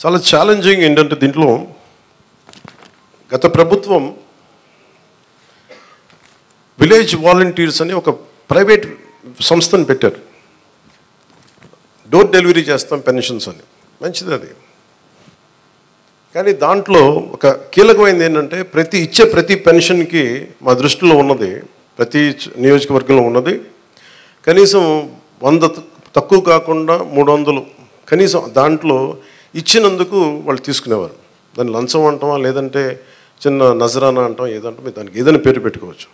చాలా ఛాలెంజింగ్ ఏంటంటే దీంట్లో గత ప్రభుత్వం విలేజ్ వాలంటీర్స్ అని ఒక ప్రైవేట్ సంస్థను పెట్టారు. డోర్ డెలివరీ చేస్తాం పెన్షన్స్ అని, మంచిది అది. కానీ దాంట్లో ఒక కీలకమైనది ఏంటంటే ప్రతి పెన్షన్కి మా దృష్టిలో ఉన్నది, ప్రతి నియోజకవర్గంలో ఉన్నది కనీసం 100 తక్కువ కాకుండా 300 కనీసం దాంట్లో ఇచ్చినందుకు వాళ్ళు తీసుకునేవారు. దాన్ని లంచం అంటామా లేదంటే చిన్న నజరానా అంటాం, ఏదంటే దానికి ఏదైనా పేరు పెట్టుకోవచ్చు.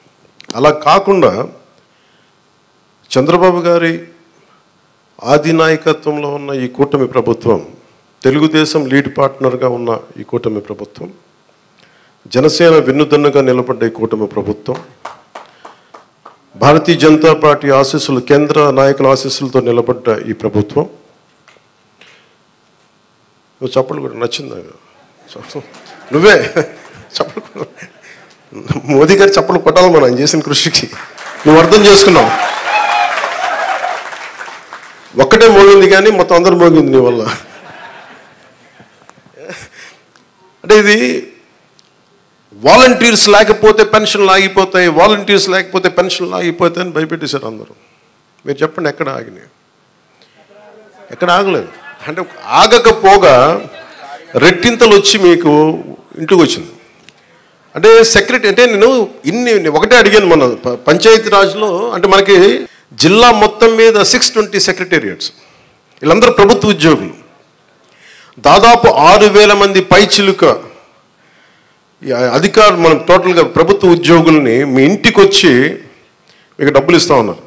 అలా కాకుండా చంద్రబాబు గారి ఆది నాయకత్వంలో ఉన్న ఈ కూటమి ప్రభుత్వం, తెలుగుదేశం లీడ్ పార్ట్నర్గా ఉన్న ఈ కూటమి ప్రభుత్వం, జనసేన వెన్నుదన్నుగా నిలబడ్డ ఈ కూటమి ప్రభుత్వం, భారతీయ జనతా పార్టీ ఆశీస్సులు, కేంద్ర నాయకుల ఆశీస్సులతో నిలబడ్డ ఈ ప్రభుత్వం. నువ్వు చప్పలు కూడా నచ్చిందా? నువ్వే చప్పలు, మోదీ గారు చప్పలు కొట్టాలి మనం ఆయన చేసిన కృషికి. నువ్వు అర్థం చేసుకున్నావు. ఒక్కటే మోగింది కానీ మొత్తం అందరూ మోగింది నీ వల్ల. అంటే ఇది వాలంటీర్స్ లేకపోతే పెన్షన్లు ఆగిపోతాయి, వాలంటీర్స్ లేకపోతే పెన్షన్లు ఆగిపోతాయి అని భయపెట్టేశారు అందరూ. మీరు చెప్పండి ఎక్కడ ఆగినాయి? ఎక్కడ ఆగలేదు. అంటే ఆగకపోగా రెట్టింతలు వచ్చి మీకు ఇంటికి వచ్చింది. అంటే సెక్రటరీ అంటే నేను ఒకటే అడిగాను మన పంచాయతీ రాజ్లో. అంటే మనకి జిల్లా మొత్తం మీద 620 సెక్రటేరియట్స్, వీళ్ళందరూ ప్రభుత్వ ఉద్యోగులు. దాదాపు 6,000 మంది పైచిలుక అధికారులు, మనం టోటల్గా ప్రభుత్వ ఉద్యోగుల్ని మీ ఇంటికి వచ్చి మీకు డబ్బులు ఇస్తూ ఉన్నారు.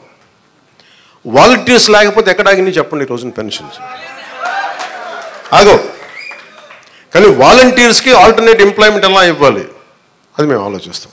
వాలంటీర్స్ లేకపోతే ఎక్కడ ఆగినాయి చెప్పండి ఈ రోజున పెన్షన్స్? ఆగో. కానీ వాలంటీర్స్కి ఆల్టర్నేట్ ఎంప్లాయ్మెంట్ ఎలా ఇవ్వాలి అది మేము ఆలోచిస్తాం.